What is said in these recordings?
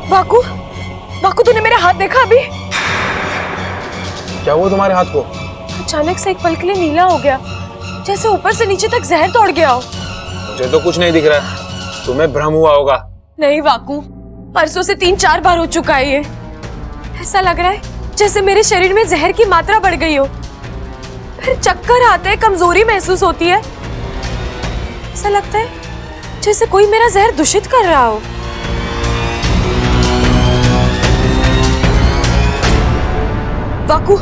वाकू, वाकू तूने मेरा हाथ देखा अभी? क्या हुआ तुम्हारे हाथ को? अचानक से एक पल के लिए नीला हो गया, जैसे ऊपर से नीचे तक जहर दौड़ गया हो। मुझे तो कुछ नहीं दिख रहा है, तुम्हें भ्रम हुआ होगा। नहीं वाकू, परसों से 3-4 बार हो चुका है ये। ऐसा लग रहा है जैसे मेरे शरीर में जहर की मात्रा बढ़ गई हो, फिर चक्कर आते हैं, कमजोरी महसूस होती है। ऐसा लगता है जैसे कोई मेरा जहर दूषित कर रहा हो। वाकू,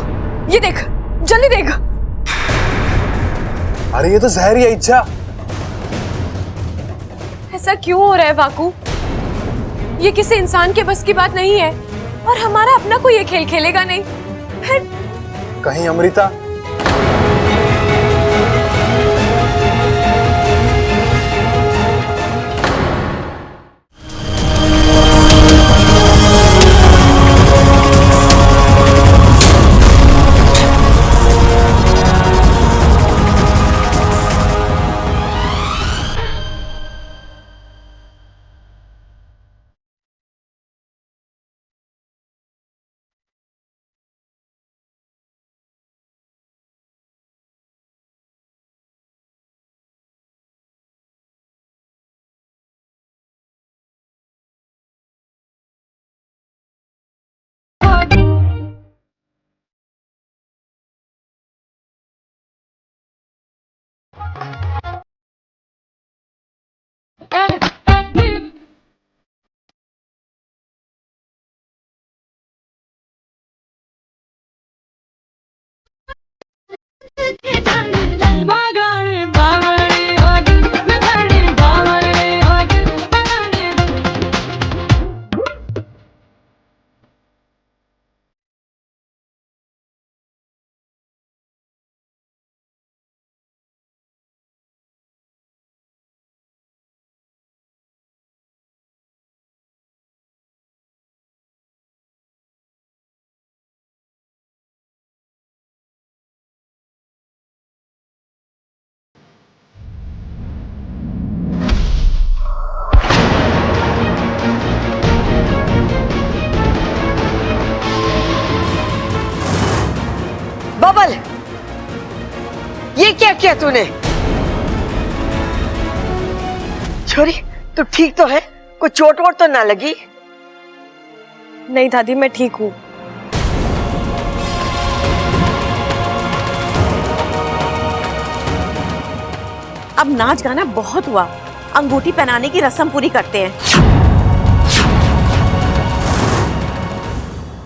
ये देख, जल्दी देख। अरे ये तो जहर ही है इच्छा। ऐसा क्यों हो रहा है वाकू? ये किसी इंसान के बस की बात नहीं है, और हमारा अपना कोई ये खेल खेलेगा नहीं। फिर कहीं अमृता? बबल, ये क्या किया तूने? छोरी, तू ठीक तो है? कोई चोट वोट तो ना लगी? नहीं दादी, मैं ठीक हूँ। अब नाच गाना बहुत हुआ, अंगूठी पहनाने की रस्म पूरी करते हैं।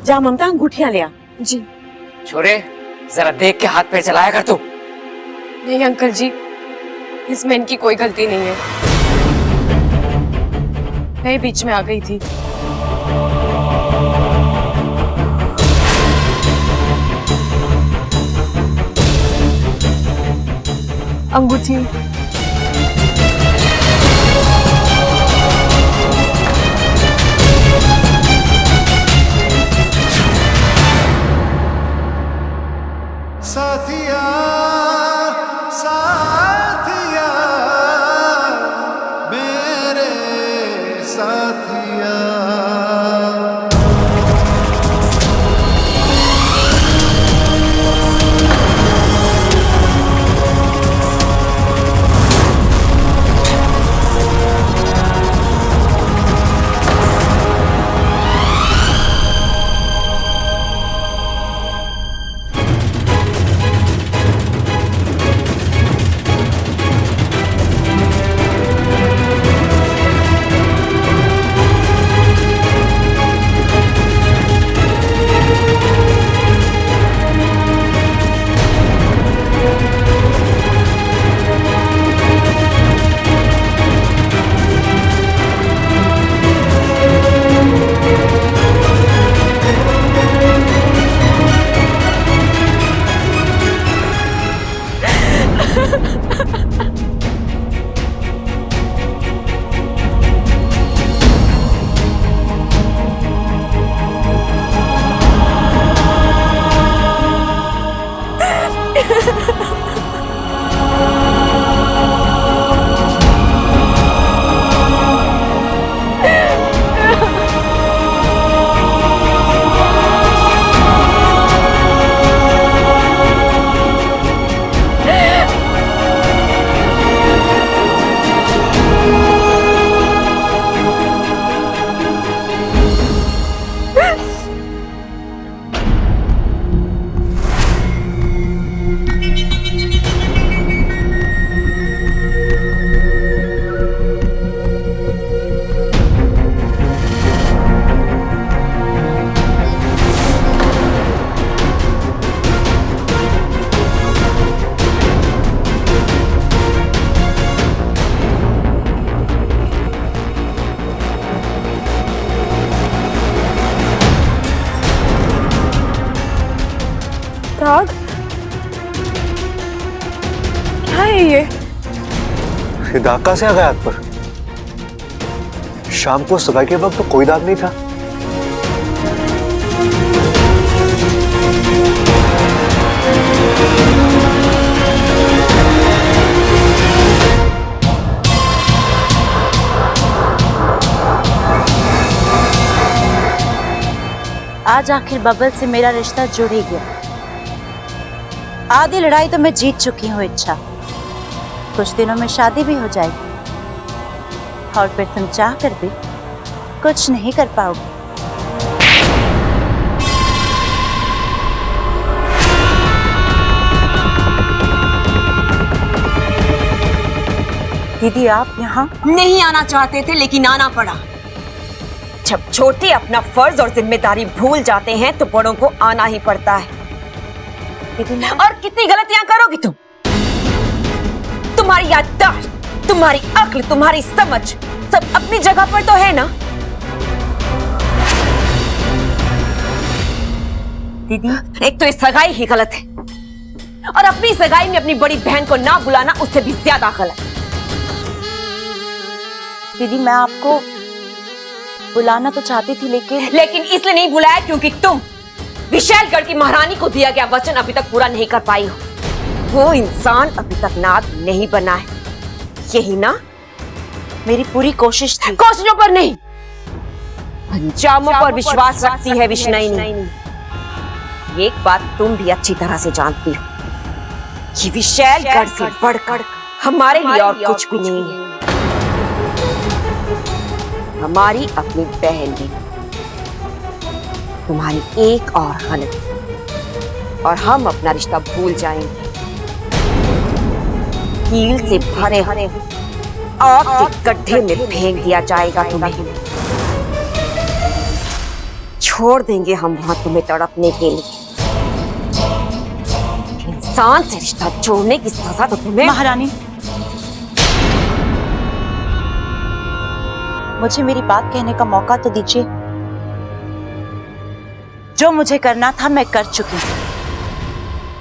जा ममता, अंगूठियां ले आ। जी। छोरे, जरा देख के हाथ पे चलाया कर तू। नहीं अंकल जी, इसमें इनकी कोई गलती नहीं है, मैं बीच में आ गई थी। अंगूठी। साथिया साथिया मेरे साथिया। दाग? क्या है ये? दाग कहाँ से आ गया हाथ पर? शाम को सगाई के वक्त तो कोई दाग नहीं था। आज आखिर बबल से मेरा रिश्ता जुड़ ही गया। आधी लड़ाई तो मैं जीत चुकी हूँ इच्छा। कुछ दिनों में शादी भी हो जाएगी और फिर तुम चाह कर भी कुछ नहीं कर पाओगे। दीदी आप यहाँ? नहीं आना चाहते थे लेकिन आना पड़ा। जब छोटे अपना फर्ज और जिम्मेदारी भूल जाते हैं तो बड़ों को आना ही पड़ता है। और कितनी गलतियां करोगी तुम? तुम्हारी याददाश्त, तुम्हारी अक्ल, तुम्हारी समझ सब अपनी जगह पर तो है ना? दीदी एक तो ये सगाई ही गलत है और अपनी सगाई में अपनी बड़ी बहन को ना बुलाना उससे भी ज्यादा गलत। दीदी मैं आपको बुलाना तो चाहती थी लेकिन इसलिए नहीं बुलाया क्योंकि तुम विशालगढ़ की महारानी को दिया गया वचन अभी तक पूरा नहीं कर पाई हो। वो इंसान अभी तक नाग नहीं बना है, यही ना? मेरी पूरी कोशिश थी। कोशिशों पर नहीं, अंजामों पर विश्वास रखती है विष्णुनी। एक बात तुम भी अच्छी तरह से जानती हो कि विशालगढ़ से बढ़कर हमारे लिए और कुछ भी नहीं है। हमारी अपनी बहन ने तुम्हारी एक और गलती और हम अपना रिश्ता भूल जाएंगे। कील से भरे आग के गड्ढे में फेंक दिया जाएगा तुम्हें। छोड़ देंगे हम वहां तुम्हें तड़पने के लिए। इंसान से रिश्ता जोड़ने की सजा तो तुम्हें। महारानी मुझे मेरी बात कहने का मौका तो दीजिए। जो मुझे करना था मैं कर चुकी हूँ।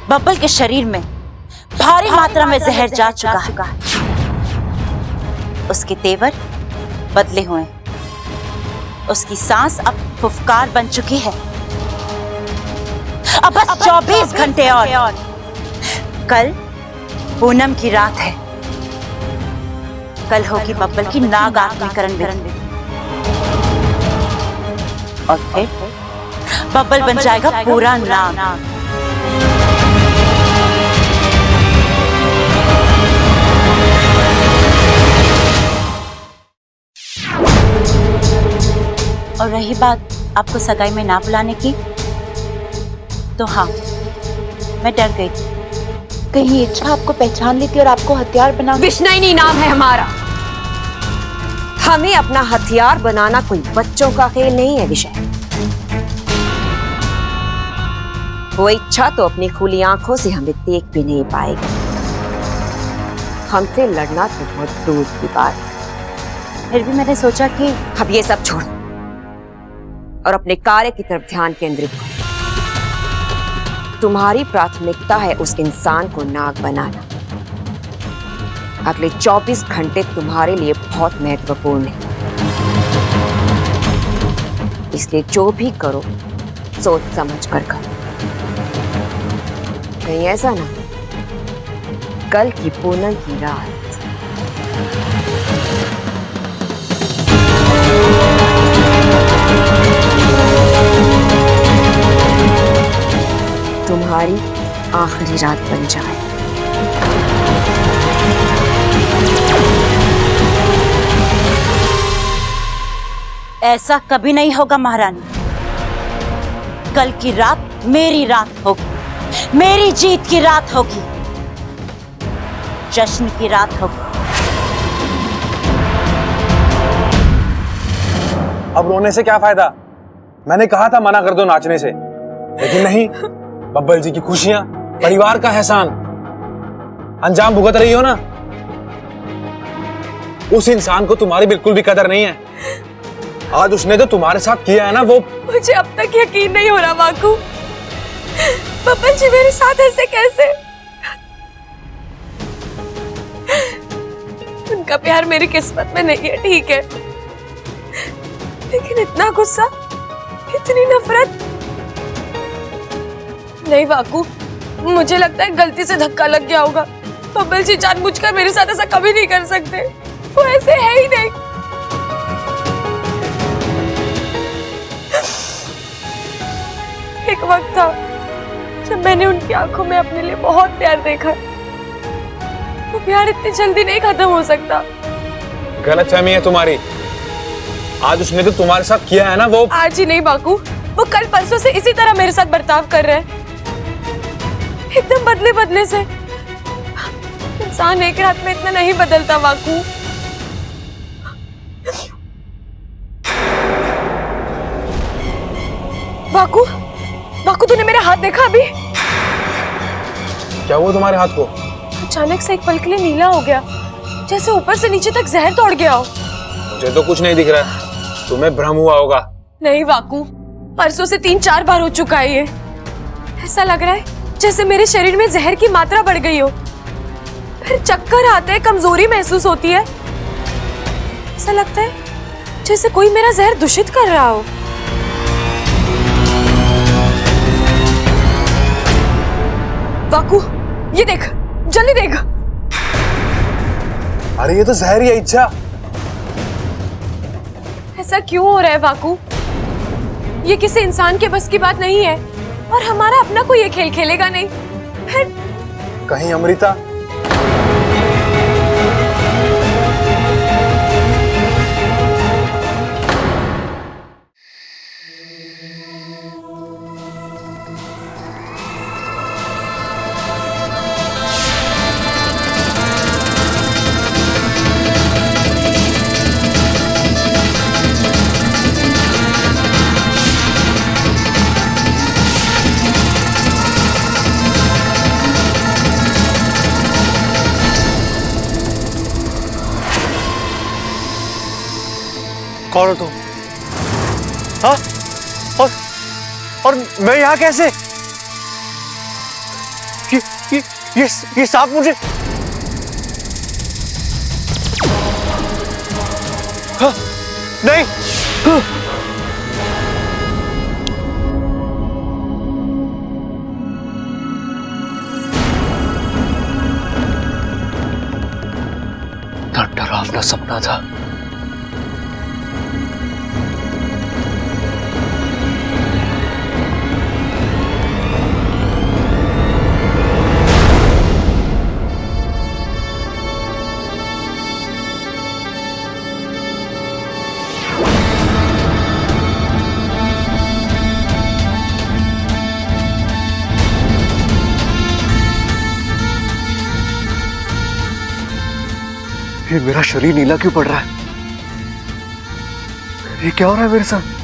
बब्बल के शरीर में भारी मात्रा में जहर जा चुका है। उसके तेवर बदले हुए हैं। उसकी सांस अब फुफकार बन चुकी है। अब बस 24 घंटे और। कल पूनम की रात है। कल होगी बब्बल की नाग आत्मीकरण विधि और फिर बब्बल बन जाएगा पूरा नाग। और रही बात आपको सगाई में ना बुलाने की, तो हाँ मैं डर गई थी कहीं इच्छा आपको पहचान लेती और आपको हथियार बना। विष्णुनी नाम है हमारा। हमें अपना हथियार बनाना कोई बच्चों का खेल नहीं है विषय। वो इच्छा तो अपनी खुली आंखों से हमें देख भी नहीं पाएगी। हमसे लड़ना तो बहुत दूर की बात। फिर भी मैंने सोचा कि अब ये सब छोड़ो और अपने कार्य की तरफ ध्यान केंद्रित करो। तुम्हारी प्राथमिकता है उस इंसान को नाग बनाना। अगले 24 घंटे तुम्हारे लिए बहुत महत्वपूर्ण है, इसलिए जो भी करो सोच समझ कर करो। कहीं ऐसा ना कल की पूनम की रात तुम्हारी आखिरी रात बन जाए। ऐसा कभी नहीं होगा महारानी। कल की रात मेरी रात होगी, मेरी जीत की रात होगी, जश्न की रात होगी। अब रोने से क्या फायदा? मैंने कहा था मना कर दो नाचने से, लेकिन नहीं। बब्बल जी की खुशियां, परिवार का एहसान अंजाम भुगत रही हो ना। उस इंसान को तुम्हारी बिल्कुल भी कदर नहीं है। आज उसने तो तुम्हारे साथ किया है ना, वो मुझे अब तक यकीन नहीं हो रहा वाकू। बब्बल जी मेरे साथ ऐसे कैसे? उनका प्यार मेरी किस्मत में नहीं है, ठीक है, लेकिन इतना गुस्सा, इतनी नफरत नहीं वाकू। मुझे लगता है गलती से धक्का लग गया होगा। बब्बल जी जानबूझकर मेरे साथ ऐसा कभी नहीं कर सकते, वो ऐसे है ही नहीं। एक वक्त था जब मैंने उनकी आंखों में अपने लिए बहुत प्यार देखा। वो प्यार इतनी जल्दी नहीं खत्म हो सकता। गलतफहमी है तुम्हारी। आज उसने तो तुम्हारे साथ किया है ना, वो आज ही नहीं बाकू, वो कल परसों से इसी तरह मेरे साथ बर्ताव कर रहे हैं, एकदम बदले बदले से। इंसान एक रात में इतना नहीं बदलता बाकू। बाकू, बाकू तूने मेरा हाथ देखा अभी? क्या हुआ तुम्हारे हाथ को? अचानक से एक पल के लिए नीला हो गया, जैसे ऊपर से नीचे तक जहर तोड़ गया हो। मुझे तो कुछ नहीं दिख रहा है, तुम्हें भ्रम हुआ होगा। नहीं वाकू, परसों से 3-4 बार हो चुका है ये। ऐसा लग रहा है जैसे मेरे शरीर में जहर की मात्रा बढ़ गई हो, फिर चक्कर आते हैं, कमजोरी महसूस होती है। ऐसा लगता है जैसे कोई मेरा जहर दूषित कर रहा हो। वाकू ये देख, जल्दी देख। अरे ये तो जहर ही है इच्छा। ऐसा क्यों हो रहा है वाकू? ये किसी इंसान के बस की बात नहीं है, और हमारा अपना कोई ये खेल खेलेगा नहीं। फिर कहीं अमृता? कौन हो तुम? हाँ? और मैं यहाँ कैसे? ये सांप मुझे, हाँ, नहीं, हाँ। डरावना सपना था। ये मेरा शरीर नीला क्यों पड़ रहा है? ये क्या हो रहा है मेरे साथ?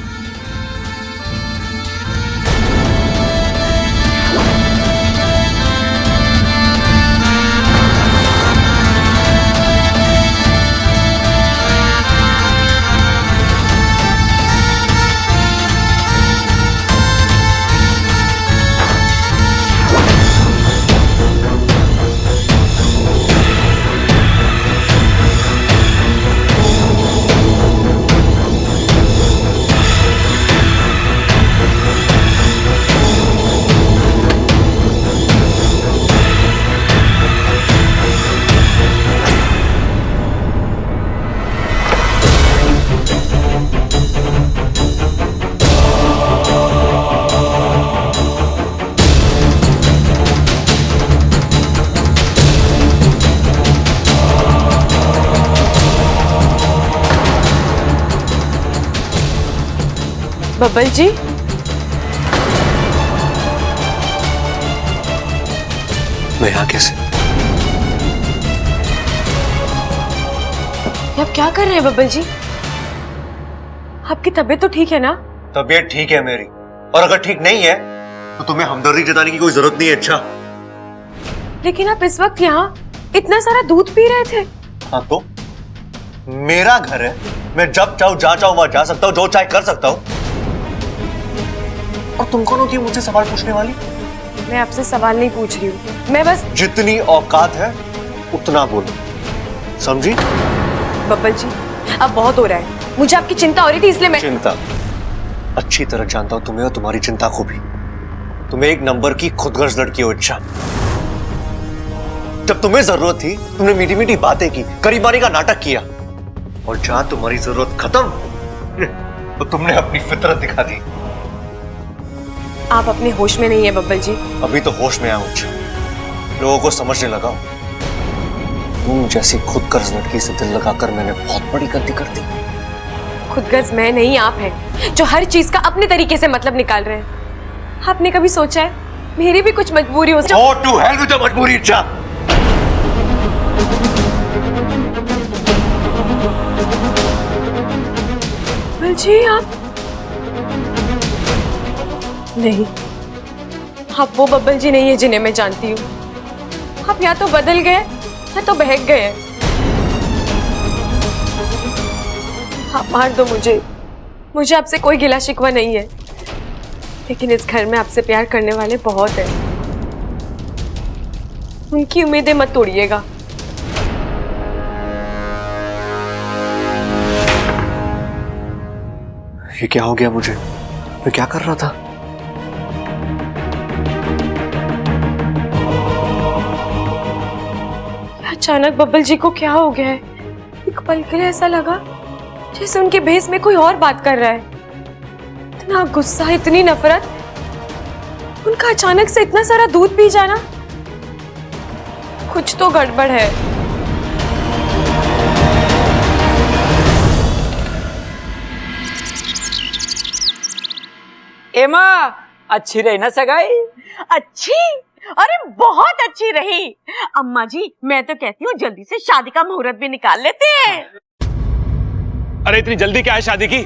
बब्बल जी, मैं यहाँ कैसे? आप क्या कर रहे हैं बब्बल जी? आपकी तबीयत तो ठीक है ना? तबीयत ठीक है मेरी, और अगर ठीक नहीं है तो तुम्हें हमदर्दी जताने की कोई जरूरत नहीं है। अच्छा, लेकिन आप इस वक्त यहाँ इतना सारा दूध पी रहे थे। हाँ तो मेरा घर है, मैं जब चाहूं जहां चाहूं वहां जा सकता हूं, जो चाहे कर सकता हूं। और तुम कौन होती है मुझसे सवाल पूछने वाली? मैं आपसे सवाल नहीं पूछ रही हूँ, मैं बस। जितनी औकात है उतना बोलो, समझी? बब्बल जी, अब बहुत हो रहा है, मुझे आपकी चिंता हो रही थी इसलिए मैं। चिंता? अच्छी तरह जानता हूं तुम्हें और तुम्हारी चिंता को भी। तुम्हें एक नंबर की खुदगर्ज लड़की हो इच्छा। जब तुम्हें जरूरत थी तुमने मीठी मीठी बातें की, करीबानी का नाटक किया, और जहां तुम्हारी जरूरत खत्म तो तुमने अपनी फितरत दिखा दी। आप अपने होश में नहीं है बब्बल जी। अभी तो होश में आया इच्छा, लोगों को समझने लगा। तुम जैसी खुदगर्ज लड़की से दिल लगाकर मैंने बहुत बड़ी गलती कर दी। खुदगर्ज मैं नहीं, आप हैं जो हर चीज का अपने तरीके से मतलब निकाल रहे हैं। आपने कभी सोचा है मेरी भी कुछ मजबूरी हो सकती? Go to hell with your मजबूरी इच्छा। बब्बल जी आप नहीं, आप वो बब्बल जी नहीं है जिन्हें मैं जानती हूँ। आप या तो बदल गए या तो बहक गए। आप मार दो मुझे आपसे कोई गिला शिकवा नहीं है, लेकिन इस घर में आपसे प्यार करने वाले बहुत हैं। उनकी उम्मीदें मत तोड़िएगा। ये क्या हो गया मुझे? मैं क्या कर रहा था? अचानक बब्बल जी को क्या हो गया है? एक पल के लिए ऐसा लगा जैसे उनके भेस में कोई और बात कर रहा है। इतना गुस्सा, इतनी नफरत, उनका अचानक से इतना सारा दूध पी जाना, कुछ तो गड़बड़ है। एमा, अच्छी रही ना सगाई? अच्छी? अरे बहुत अच्छी रही अम्मा जी। मैं तो कहती हूँ जल्दी से शादी का मुहूर्त भी निकाल लेते हैं। अरे इतनी जल्दी क्या है शादी की?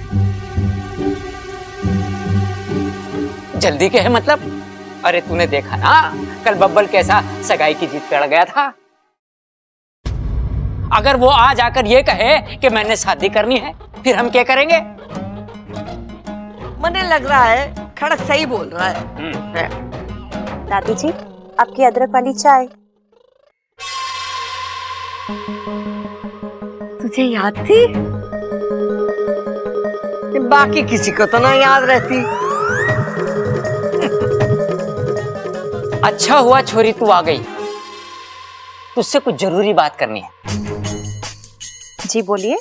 जल्दी के है मतलब? अरे तूने देखा ना कल बब्बल कैसा सगाई की जीत पे अड़ गया था। अगर वो आज आकर ये कहे कि मैंने शादी करनी है, फिर हम क्या करेंगे? मुझे लग रहा है खड़क सही बोल रहा है। दादी जी, आपकी अदरक वाली चाय। तुझे याद थी? बाकी किसी को तो ना याद रहती। अच्छा हुआ छोरी तू आ गई, तुझसे कुछ जरूरी बात करनी है। जी बोलिए।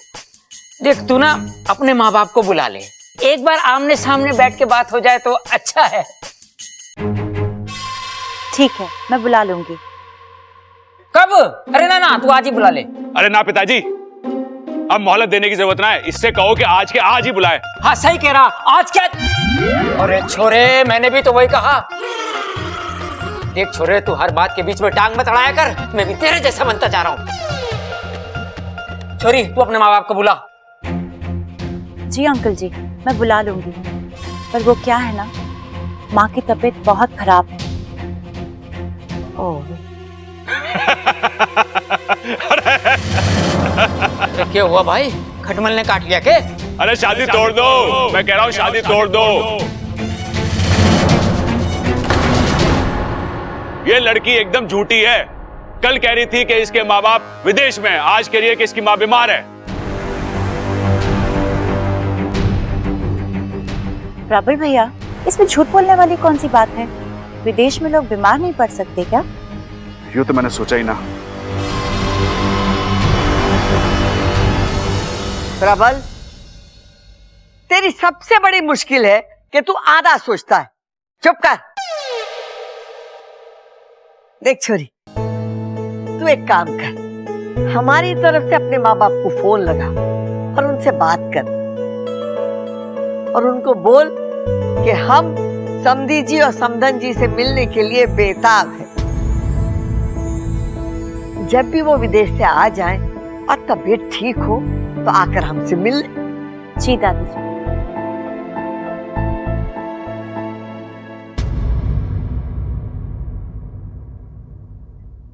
देख तू ना अपने माँ बाप को बुला ले, एक बार आमने सामने बैठ के बात हो जाए तो अच्छा है। ठीक है, मैं बुला लूंगी। कब? अरे ना तू आज ही बुला ले। अरे ना पिताजी, अब मोहलत देने की जरूरत ना है, इससे कहो कि आज के आज ही बुलाए। हाँ सही कह रहा, आज क्या? अरे छोरे, मैंने भी तो वही कहा। देख छोरे, तू हर बात के बीच में टांग मत अड़ाया कर, मैं भी तेरे जैसा बनता जा रहा हूँ। छोरी तू अपने माँ बाप को बुला। जी अंकल जी, मैं बुला लूंगी, पर वो क्या है ना, माँ की तबीयत बहुत खराब है। अरे क्या हुआ भाई, खटमल ने काट लिया क्या? अरे शादी तोड़ दो, मैं कह रहा हूँ शादी तोड़ दो। ये लड़की एकदम झूठी है। कल कह रही थी कि इसके माँ बाप विदेश में, आज कह रही है कि इसकी माँ बीमार है। प्रबल भैया, इसमें झूठ बोलने वाली कौन सी बात है? विदेश में लोग बीमार नहीं पड़ सकते क्या? यूं तो मैंने सोचा ही ना। प्रबल, तेरी सबसे बड़ी मुश्किल है कि तू आधा सोचता है। चुप कर। देख छोरी, तू एक काम कर, हमारी तरफ से अपने माँ बाप को फोन लगा और उनसे बात कर, और उनको बोल कि हम समधी जी और समधन जी से मिलने के लिए बेताब हैं। जब भी वो विदेश से आ जाएं और तबीयत ठीक हो तो आकर हमसे मिल ले। जी दादी जी।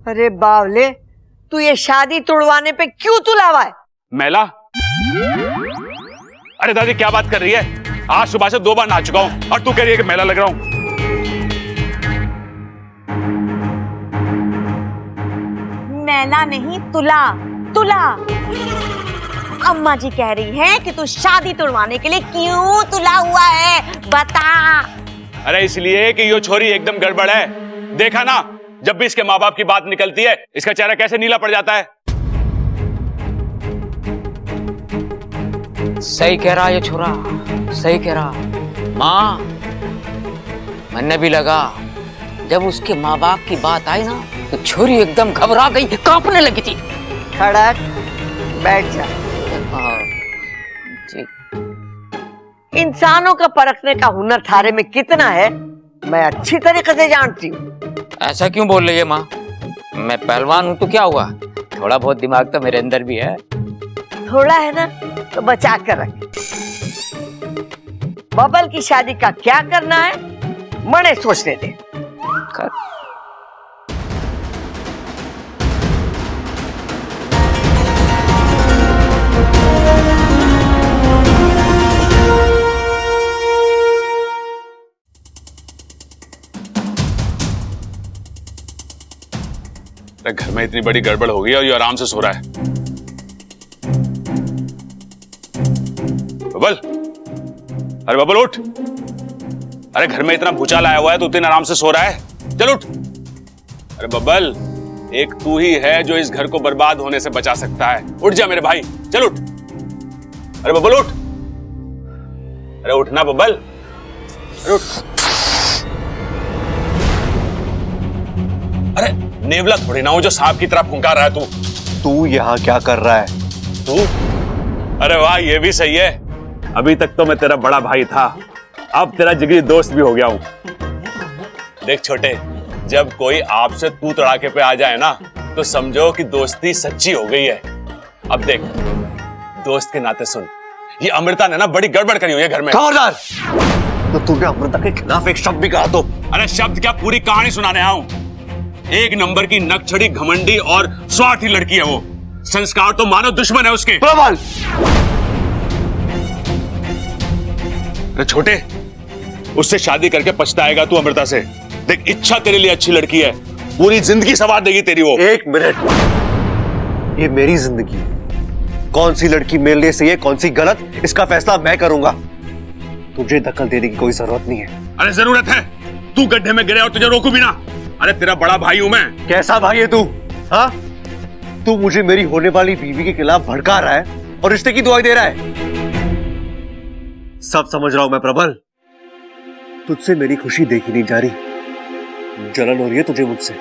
अरे बावले, तू ये शादी तोड़वाने पे क्यों तुलावा है? मैला? अरे दादी क्या बात कर रही है? आज सुबह से 2 बार नहा चुका हूं और तू कह रही है कि मैला लग रहा हूं। मैला नहीं, तुला तुला। अम्मा जी कह रही हैं कि तू शादी तुड़वाने के लिए क्यों तुला हुआ है, बता। अरे इसलिए कि यो छोरी एकदम गड़बड़ है। देखा ना, जब भी इसके माँ बाप की बात निकलती है इसका चेहरा कैसे नीला पड़ जाता है। सही कह रहा ये छोरा, सही कह रहा। माँ, मैंने भी लगा जब उसके माँ बाप की बात आई ना तो छोरी एकदम घबरा गई, कांपने लगी थी। खड़क, बैठ जा। हाँ, ठीक। इंसानों का परखने का हुनर थारे में कितना है मैं अच्छी तरीके से जानती हूँ। ऐसा क्यों बोल रही है माँ? मैं पहलवान हूँ तो क्या हुआ, थोड़ा बहुत दिमाग तो मेरे अंदर भी है। थोड़ा है ना तो बचा कर रख। बबल की शादी का क्या करना है मने सोचने दे। कर। घर में इतनी बड़ी गड़बड़ हो गई और ये आराम से सो रहा है। बबल, अरे बबल उठ। अरे घर में इतना भूचाल आया हुआ है तो इतने आराम से सो रहा है, चल उठ। अरे बबल, एक तू ही है जो इस घर को बर्बाद होने से बचा सकता है। उठ जा मेरे भाई, चल उठ। अरे बबल उठ, अरे उठना बबल, अरे उठ। अरे नेवला थोड़ी ना हो जो सांप की तरह फुंकार रहा है तू यहाँ क्या कर रहा है? तू? अरे वाह, ये भी सही है। अभी तक तो मैं तेरा बड़ा भाई था, अब तेरा जिगरी दोस्त भी हो गया हूं। देख छोटे, जब कोई आपसे तू तड़ाके पे आ जाए ना तो समझो कि दोस्ती सच्ची हो गई है। अब देख, दोस्त के नाते सुन, ये अमृता ने ना बड़ी गड़बड़ करी हुई है घर में। खबरदार! तो तूने अमृता के खिलाफ एक शब्द भी कहा तो? अरे शब्द क्या, पूरी कहानी सुनाने आया हूं। एक नंबर की नकछड़ी, घमंडी और स्वार्थी लड़की है वो। संस्कार तो मानो दुश्मन है उसके। प्रबल! अरे छोटे, उससे शादी करके पछताएगा तू अमृता से। देख, इच्छा तेरे लिए अच्छी लड़की है, पूरी जिंदगी संवार देगी तेरी वो। एक मिनट, ये मेरी जिंदगी है। कौन सी लड़की मेरे लिए सही है, कौन सी गलत, इसका फैसला मैं करूंगा। तुझे दखल देने की कोई जरूरत नहीं है। अरे जरूरत है, तू गड्ढे में गिरे और तुझे रोकू भी ना। अरे तेरा बड़ा भाई हूं मैं। कैसा भाई है तू? हाँ, तू मुझे मेरी होने वाली बीवी के खिलाफ भड़का रहा है और रिश्ते की दुआई दे रहा है। सब समझ रहा हूं मैं प्रबल, तुझसे मेरी खुशी देखी नहीं जा रही। जलन हो रही है तुझे मुझसे।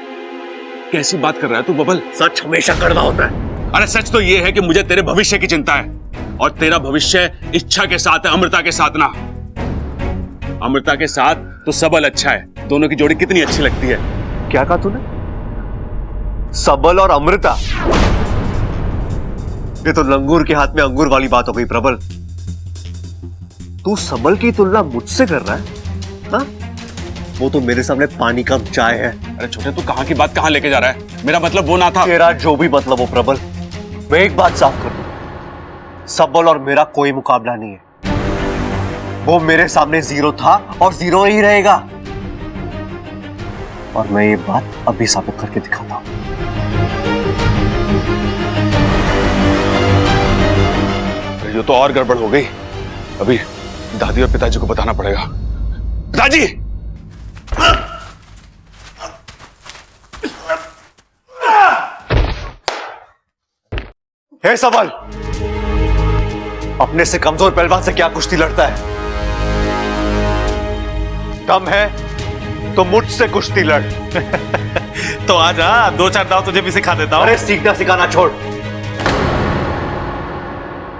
कैसी बात कर रहा है तू बबल? सच हमेशा कड़वा होता है। अरे सच तो ये है कि मुझे तेरे भविष्य की चिंता है, और तेरा भविष्य इच्छा के साथ है, अमृता के साथ ना। अमृता के साथ तो सबल अच्छा है, दोनों की जोड़ी कितनी अच्छी लगती है। क्या कहा तूने? सबल और अमृता? ये तो लंगूर के हाथ में अंगूर वाली बात हो गई प्रबल। तू सबल की तुलना मुझसे कर रहा है? हाँ? वो तो मेरे सामने पानी कम चाय है। अरे छोटे, तू कहां की बात कहां लेके जा रहा है? मेरा मतलब वो ना था। तेरा जो भी मतलब हो प्रबल, मैं एक बात साफ कर दूं, सबल और मेरा कोई मुकाबला नहीं है। वो मेरे सामने जीरो था और जीरो ही रहेगा, और मैं ये बात अभी साबित करके दिखाता हूं। ये तो और गड़बड़ हो गई। अभी दादी और पिताजी को बताना पड़ेगा। पिताजी! हे सबल, अपने से कमजोर पहलवान से क्या कुश्ती लड़ता है? दम है तो मुझसे कुश्ती लड़। तो आजा, दो चार दाव तुझे भी सिखा देता हूं। अरे सीखना सिखाना छोड़,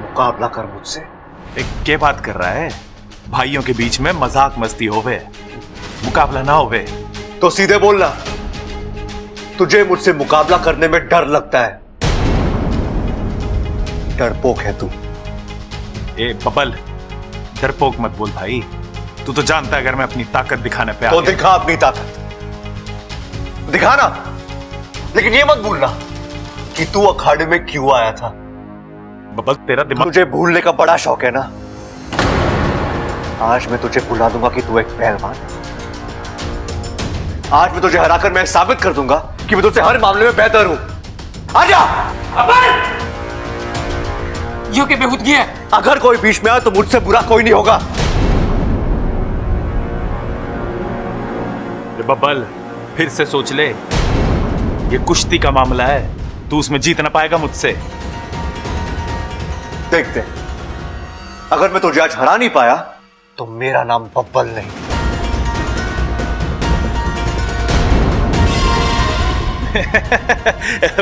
मुकाबला कर मुझसे। क्या बात कर रहा है? भाइयों के बीच में मजाक मस्ती होवे, मुकाबला ना होवे। तो सीधे बोलना, तुझे मुझसे मुकाबला करने में डर लगता है। डरपोक है तू। ए बबल, डरपोक मत बोल भाई। तू तो जानता है अगर मैं अपनी ताकत दिखाने पे आ तो गया। दिखा अपनी ताकत, दिखाना, लेकिन ये मत भूलना कि तू अखाड़े में क्यों आया था। बबल, तेरा दिमाग। तुझे भूलने का बड़ा शौक है ना। आज मैं तुझे भुला दूंगा कि तू एक पहलवान है। आज मैं तुझे हराकर मैं साबित कर दूंगा कि मैं तुझसे हर मामले में बेहतर हूं। आजा। यो के बेहूदगी है। अगर कोई बीच में आए तो मुझसे बुरा कोई नहीं होगा। बब्बल, फिर से सोच ले, ये कुश्ती का मामला है, तू उसमें जीत ना पाएगा मुझसे। देखते हैं, अगर मैं तुझे आज हरा नहीं पाया तो मेरा नाम बब्बल नहीं।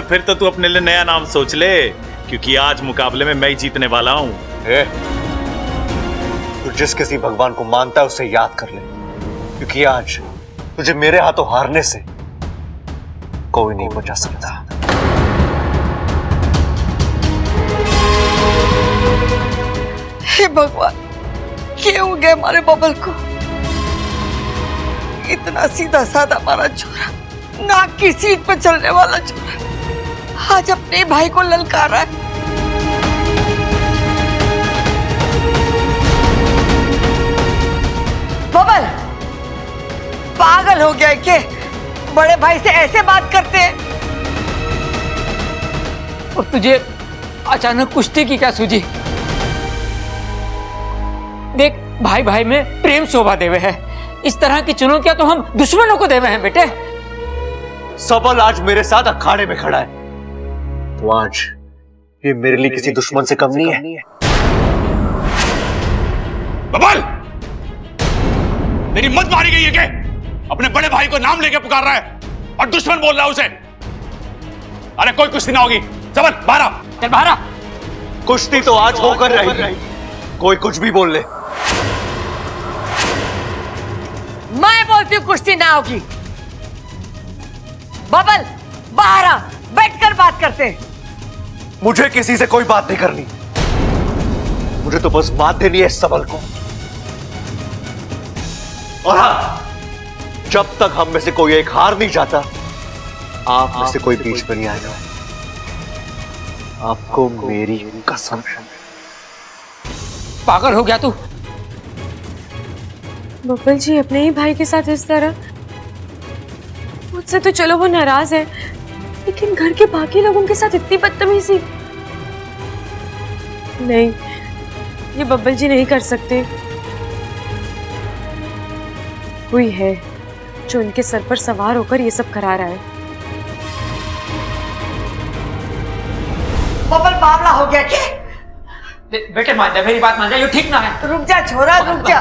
फिर तो तू अपने लिए नया नाम सोच ले, क्योंकि आज मुकाबले में मैं ही जीतने वाला हूं। तू जिस किसी भगवान को मानता है उसे याद कर ले, क्योंकि आज तुझे मेरे हाथों हारने से कोई नहीं बचा सकता। हे भगवान, क्या हो गया हमारे बबल को? इतना सीधा साधा हमारा छोरा, नाक की सीट पर चलने वाला छोरा, आज अपने भाई को ललकार रहा है। बबल पागल हो गया है क्या? बड़े भाई से ऐसे बात करते हैं? और तुझे अचानक कुश्ती की क्या सूझी? देख, भाई भाई में प्रेम शोभा देवे है, इस तरह की चुनौतियां तो हम दुश्मनों को देवे हैं बेटे। सबल आज मेरे साथ अखाड़े में खड़ा है, तो आज ये मेरे लिए किसी दुश्मन से कम नहीं है। बबल, मेरी मत मारी गई है क्या? अपने बड़े भाई को नाम लेके पुकार रहा है और दुश्मन बोल रहा है उसे। अरे कोई कुश्ती ना होगी, सबल बाहर आ। चल बाहर आ। कुश्ती तो आज होकर रही, कोई कुछ भी बोल ले। मैं बोलती हूँ कुश्ती ना होगी। बबल बाहर आ, बैठकर बात करते हैं। मुझे किसी से कोई बात नहीं करनी, मुझे तो बस मात देनी है इस सबल को। और हाँ, जब तक हम में से कोई एक हार नहीं जाता, आप में से कोई बीच में नहीं आएगा। आपको मेरी कसम। पागल हो गया तू? बब्बल जी अपने ही भाई के साथ इस तरह? मुझसे तो चलो वो नाराज है, लेकिन घर के बाकी लोगों के साथ इतनी बदतमीजी नहीं, ये बब्बल जी नहीं कर सकते। कोई है जो उनके सर पर सवार होकर ये सब करा रहा है। बबल मामला हो गया क्या? बेटे मान जा, मेरी बात मान जा, ये ठीक ना है। रुक जा छोरा, रुक जा।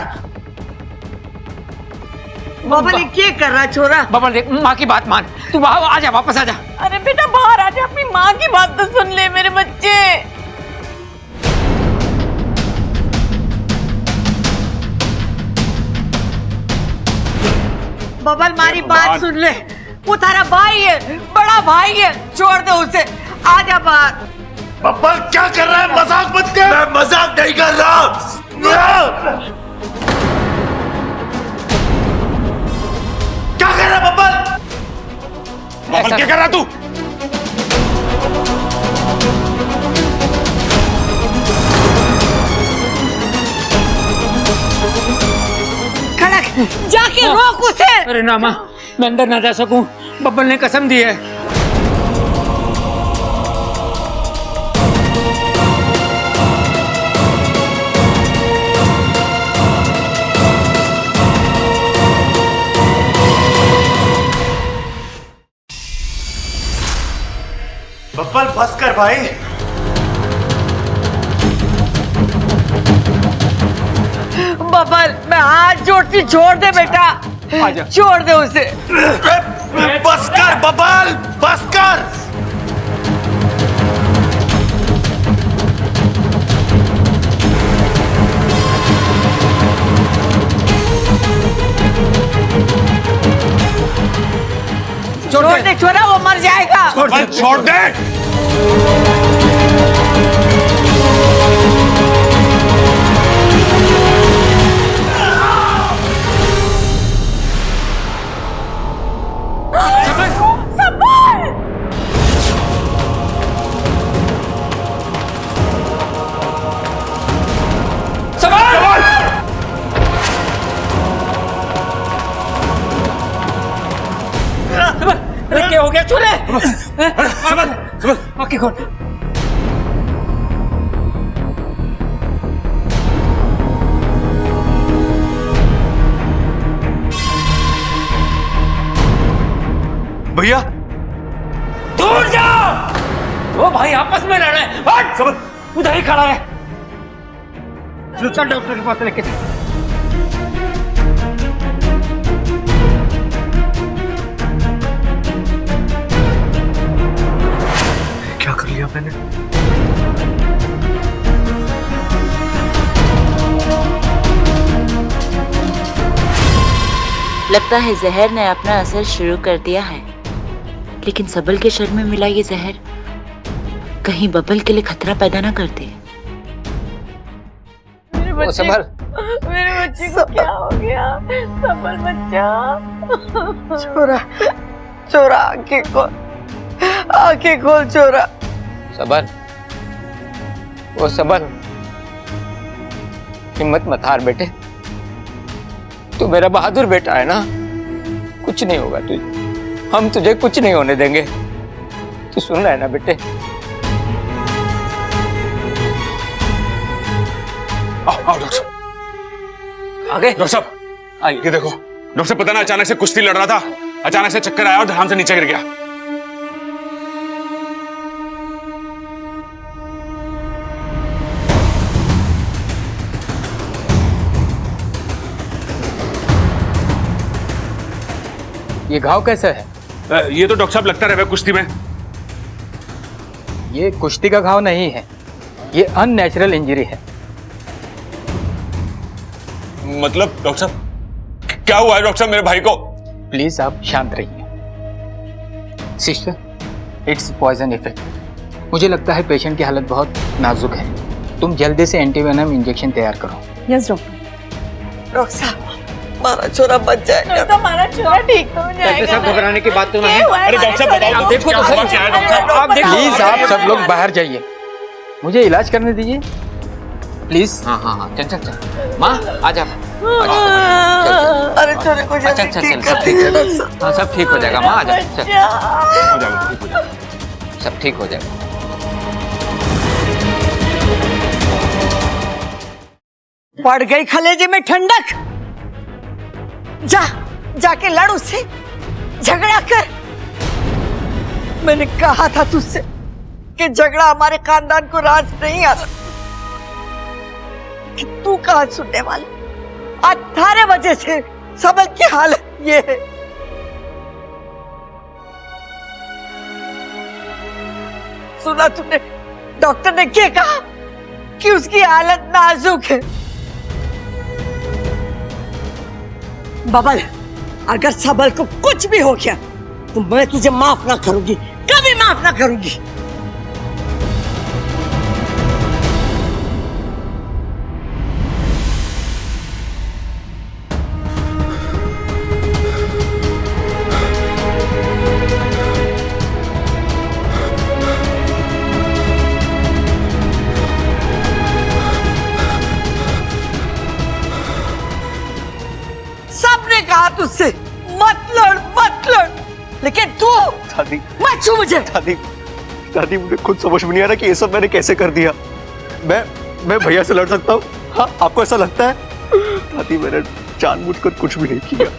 बबल ये क्या कर रहा है छोरा? बबल देख, माँ की बात मान, तू वहां आ जा, वापस आ जा। अरे बेटा बाहर आ जा, अपनी माँ की बात तो सुन ले मेरे बच्चे। बबल मारी बात सुन ले, वो तारा भाई है, बड़ा भाई है, छोड़ दो उसे, आ जा बाहर। बब्बल क्या कर रहा है? मजाक मत कर। मैं मजाक नहीं कर रहा। क्या कर रहा है बब्बल? बबल क्या कर रहा तू? खड़क जाके रोक उसे। अरे ना माँ, मैं अंदर ना जा सकूं, बब्बल ने कसम दी है। बब्बल बस कर भाई। बबल मैं हाथ जोड़ती, छोड़ दे बेटा, छोड़ दे उसे। बस कर बब्बल, बस कर। छोड़ दे छोरा, वो मर जाएगा। छोड़ दे। क्या हो गया छोरे? सबल, सबल, आंखें खोल। भैया दूर जा। वो भाई आपस में लड़ रहे हैं। हट! सबल उधर ही खड़ा है। चल डॉक्टर के पास लेके चल। क्या कर लिया मैंने? लगता है जहर ने अपना असर शुरू कर दिया है, लेकिन सबल के शरीर में मिला ये जहर कहीं बबल के लिए खतरा पैदा ना कर दे। ओ सबल, मेरे बच्चे को क्या हो गया? सबल बच्चा। छोरा, छोरा आंखें खोल छोरा। सबल, ओ सबल, हिम्मत मत हार बेटे। तू मेरा बहादुर बेटा है ना, कुछ नहीं होगा तुझे, हम तुझे कुछ नहीं होने देंगे। तू सुन रहा है ना बेटे? आओ डॉक्टर साहब। आगे डॉक्टर साहब आइए। ये देखो डॉक्टर साहब, पता ना अचानक से कुश्ती लड़ रहा था, अचानक से चक्कर आया और धड़ाम से नीचे गिर गया। ये घाव कैसा है? ये तो डॉक्टर साहब लगता रहे कुश्ती में। ये कुश्ती का घाव नहीं है, ये अननेचुरल इंजरी है। मतलब डॉक्टर साहब क्या हुआ है डॉक्टर साहब मेरे भाई को? प्लीज आप शांत रहिए। Sister, it's poison effect. मुझे लगता है पेशेंट की हालत बहुत नाजुक है। तुम जल्दी से एंटीवेनम इंजेक्शन तैयार करो। Yes doctor. डॉक्टर साहब, हमारा छोरा बच जाएगा। तो हमारा छोरा ठीक तो हो जाएगा। सब घबराने की बात तो नहीं है। अरे डॉक्टर साहब बताओ तो, देखो तो क्या हुआ, सही। क्या है डॉक्टर साहब? आप प्लीज आप सब लोग बाहर जाइए, मुझे इलाज करने दीजिए प्लीज। हाँ हाँ हाँ, चल चल चल। माँ आ जा। अरे छोरे को अच्छा जल्दी अच्छा ठीक चल, कर दीजिए डॉक्टर साहब। हाँ सब ठीक हो जाएगा माँ, आ जा। चल, हो जाएगा, ठीक हो जाएगा। सब ठीक हो जाएगा। पड़ गई कलेजे में ठंडक। जाके लड़ उससे, झगड़ा कर। मैंने कहा था तुझसे कि झगड़ा हमारे खानदान को राज नहीं आता। कि तू कहाँ सुनने वाला? 18 बजे से सबल की हालत ये है। सुना तूने डॉक्टर ने क्या कहा कि उसकी हालत नाजुक है। बबल, अगर सबल को कुछ भी हो गया तो मैं तुझे माफ ना करूंगी, कभी माफ ना करूंगी। सबने कहा तुझसे मत लड़, लेकिन तू दादी, मत छू मुझे। दादी मुझे खुद समझ में नहीं आ रहा कि ये सब मैंने कैसे कर दिया। मैं भैया से लड़ सकता हूँ? हाँ, आपको ऐसा लगता है? दादी मैंने जानबूझकर कुछ भी नहीं किया।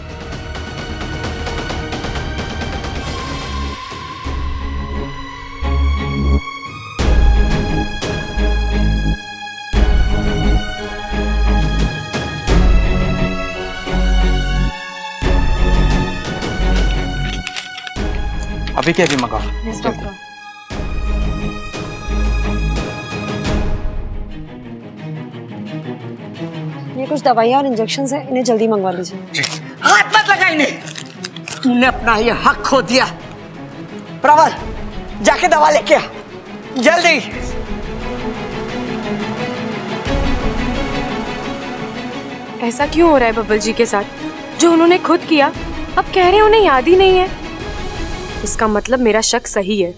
अभी क्या भी मंगाओ। Yes doctor. ये कुछ दवाइयाँ और इंजेक्शन है, इन्हें जल्दी मंगवा लीजिए। हाथ मत लगा इन्हें, तूने अपना ये हक खो दिया। प्रबल, जाके दवा लेके आ जल्दी। ऐसा क्यों हो रहा है बब्बल जी के साथ? जो उन्होंने खुद किया अब कह रहे हैं उन्हें याद ही नहीं है। इसका मतलब मेरा शक सही है,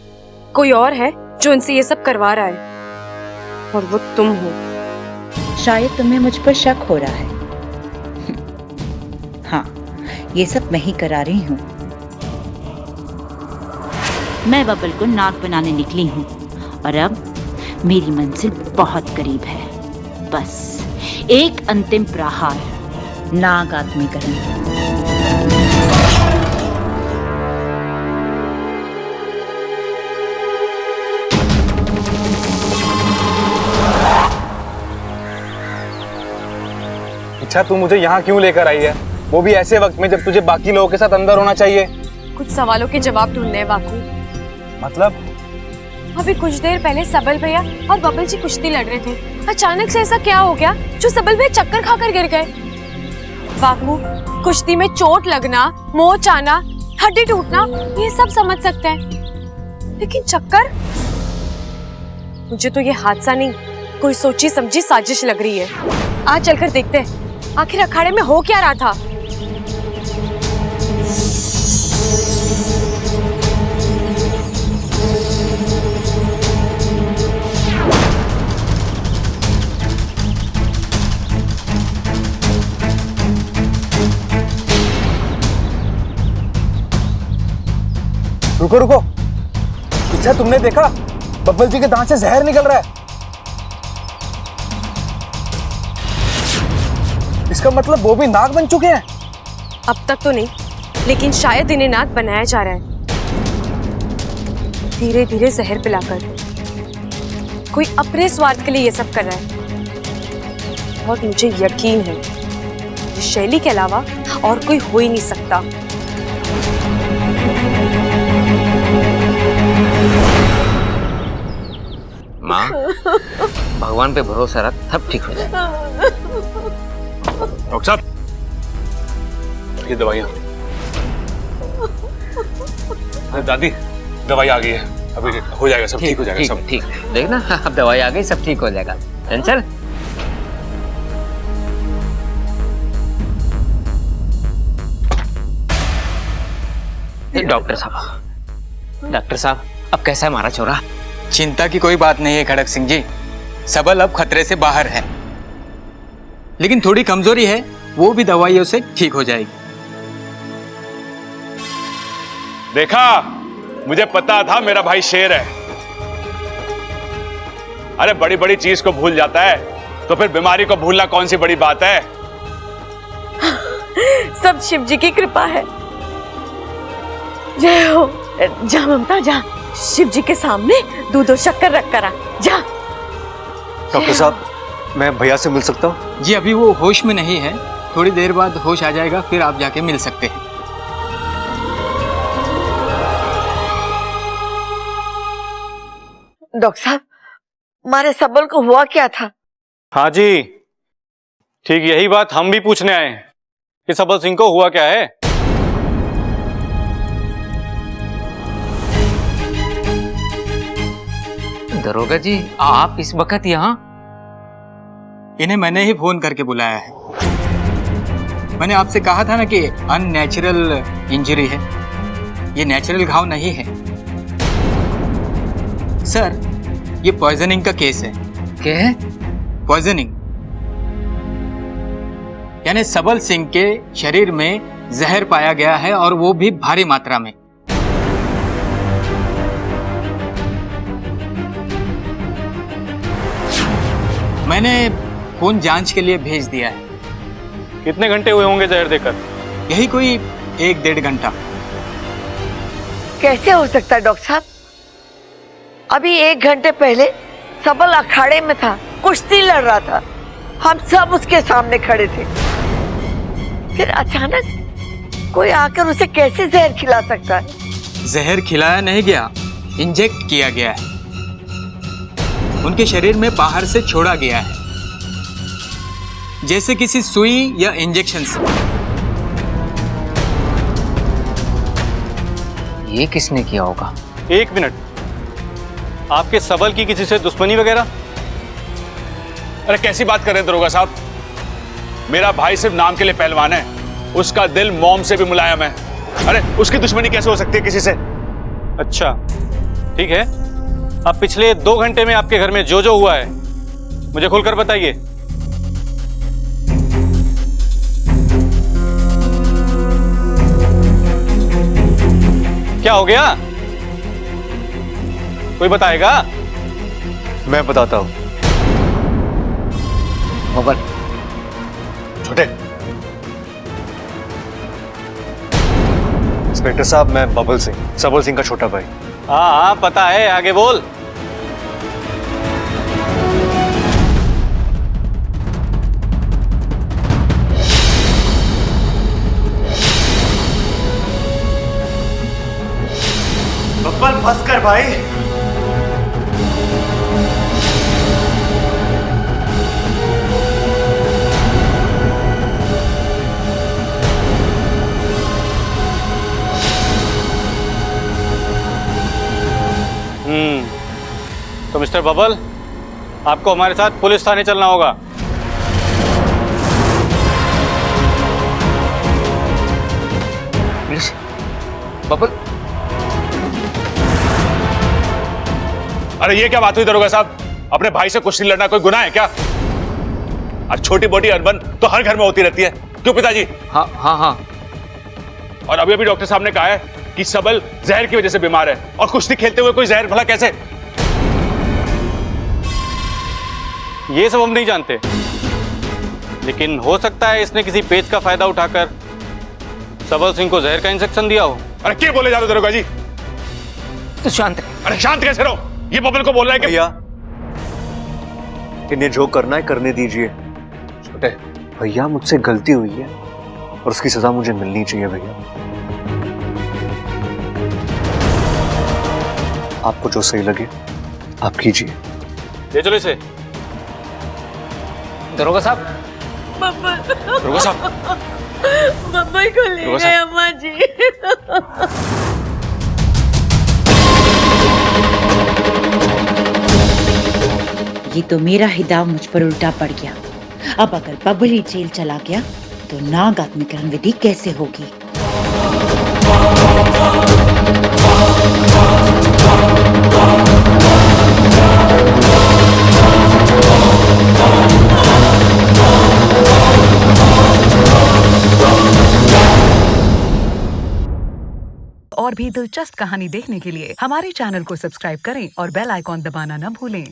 कोई और है जो इनसे ये सब करवा रहा है और वो तुम हो। शायद तुम्हें मुझ पर शक हो रहा है। हाँ, ये सब मैं ही करा रही हूँ। मैं बबल को नाक बनाने निकली हूँ। और अब मेरी मंजिल बहुत करीब है। बस एक अंतिम प्रहार, नाग आत्मीकरण। अच्छा, तू मुझे यहाँ क्यों लेकर आई है, वो भी ऐसे वक्त में जब तुझे बाकी लोगों के साथ अंदर होना चाहिए? कुछ सवालों के जवाब ढूंढने हैं बाकू। मतलब? अभी कुछ देर पहले सबल भैया और बबल जी कुश्ती लड़ रहे थे। अचानक से ऐसा क्या हो गया जो सबल भैया चक्कर खाकर गिर गए? बाकू, कुश्ती में चोट लगना, मोच आना, हड्डी टूटना, ये सब समझ सकते हैं, लेकिन चक्कर? मुझे तो ये हादसा नहीं, कोई सोची समझी साजिश लग रही है। आज चलकर देखते हैं आखिर अखाड़े में हो क्या रहा था। रुको रुको, अच्छा तुमने देखा बब्बल जी के दांत से जहर निकल रहा है। इसका मतलब वो भी नाग बन चुके हैं? अब तक तो नहीं, लेकिन शायद इन्हें नाग बनाया जा रहा है, धीरे धीरे जहर पिलाकर। कोई अपने स्वार्थ के लिए ये सब कर रहा है, और मुझे यकीन है कि शैली के अलावा और कोई हो ही नहीं सकता। माँ, भगवान पे भरोसा रख, सब ठीक हो जाएगा। डॉक्टर साहब, ये दवाइयाँ। अरे दादी, दवाई आ गई है, अभी हो जाएगा, सब ठीक हो जाएगा, सब ठीक। देखना, अब दवाई आ गई, सब ठीक हो जाएगा। चल डॉक्टर साहब, अब कैसा है हमारा छोरा? चिंता की कोई बात नहीं है खड़क सिंह जी, सबल अब खतरे से बाहर है, लेकिन थोड़ी कमजोरी है, वो भी दवाइयों से ठीक हो जाएगी। देखा, मुझे पता था मेरा भाई शेर है। अरे बड़ी बड़ी चीज को भूल जाता है, तो फिर बीमारी को भूलना कौन सी बड़ी बात है? सब शिव जी की कृपा है। जय हो। जा ममता जा, शिव जी के सामने दूध और शक्कर रख कर आ, जा। डॉक्टर साहब, मैं भैया से मिल सकता हूँ? जी अभी वो होश में नहीं है, थोड़ी देर बाद होश आ जाएगा, फिर आप जाके मिल सकते हैं। डॉक्टर साहब, हमारे सबल को हुआ क्या था? हाँ जी, ठीक यही बात हम भी पूछने आए हैं कि सबल सिंह को हुआ क्या है। दरोगा जी, आप इस वक्त यहाँ? इन्हें मैंने ही फोन करके बुलाया है। मैंने आपसे कहा था ना कि अननेचुरल इंजरी है, ये नेचुरल घाव नहीं है। सर, ये पॉइजनिंग का केस है। क्या है? पॉइजनिंग यानी सबल सिंह के शरीर में जहर पाया गया है, और वो भी भारी मात्रा में। मैंने खून जांच के लिए भेज दिया है। कितने घंटे हुए होंगे जहर देकर? यही कोई 1-1.5 घंटा। कैसे हो सकता है डॉक्टर साहब? अभी 1 घंटे पहले सबल अखाड़े में था, कुश्ती लड़ रहा था, हम सब उसके सामने खड़े थे। फिर अचानक कोई आकर उसे कैसे जहर खिला सकता है? जहर खिलाया नहीं गया, इंजेक्ट किया गया है। उनके शरीर में बाहर से छोड़ा गया है, जैसे किसी सुई या इंजेक्शन से। ये किसने किया होगा? 1 मिनट, आपके सबल की किसी से दुश्मनी वगैरह? अरे कैसी बात कर रहे हैं दरोगा साहब? मेरा भाई सिर्फ नाम के लिए पहलवान है, उसका दिल मोम से भी मुलायम है। अरे उसकी दुश्मनी कैसे हो सकती है किसी से? अच्छा ठीक है, अब पिछले 2 घंटे में आपके घर में जो जो हुआ है मुझे खुलकर बताइए। क्या हो गया? कोई बताएगा? मैं बताता हूँ। बबल, छोटे इंस्पेक्टर साहब, मैं बबल सिंह, सबल सिंह का छोटा भाई। हाँ हाँ पता है, आगे बोल। बब्बल फंस कर भाई। तो मिस्टर बबल, आपको हमारे साथ पुलिस थाने चलना होगा। बबल, अरे ये क्या बात हुई दरोगा साहब? अपने भाई से कुश्ती लड़ना कोई गुनाह है क्या? और छोटी मोटी अनबन तो हर घर में होती रहती है, क्यों पिताजी? हाँ हाँ हाँ। और अभी अभी डॉक्टर साहब ने कहा है कि सबल जहर की वजह से बीमार है, और कुश्ती खेलते हुए कोई जहर भला कैसे? ये सब हम नहीं जानते, लेकिन हो सकता है इसने किसी पेच का फायदा उठाकर सबल सिंह को जहर का इंजेक्शन दिया हो। अरे क्या बोले जा रहे हो दरोगा जी? तो शांत रहे। अरे शांत कैसे रहो? ये बबल को बोल रहा है कि भैया, इन्हें जो करना है करने दीजिए। छोटे, भैया मुझसे गलती हुई है और उसकी सजा मुझे मिलनी चाहिए भैया। आपको जो सही लगे आप कीजिए। ले चलो इसे। दरोगा साहब, दरोगा साहब, बब्बल को ले गए अम्मा जी। ये तो मेरा ही दाव मुझ पर उल्टा पड़ गया। अब अगर बबल ही जेल चला गया तो नाग आत्मीकरण विधि कैसे होगी? और भी दिलचस्प कहानी देखने के लिए हमारे चैनल को सब्सक्राइब करें और बेल आइकॉन दबाना न भूलें।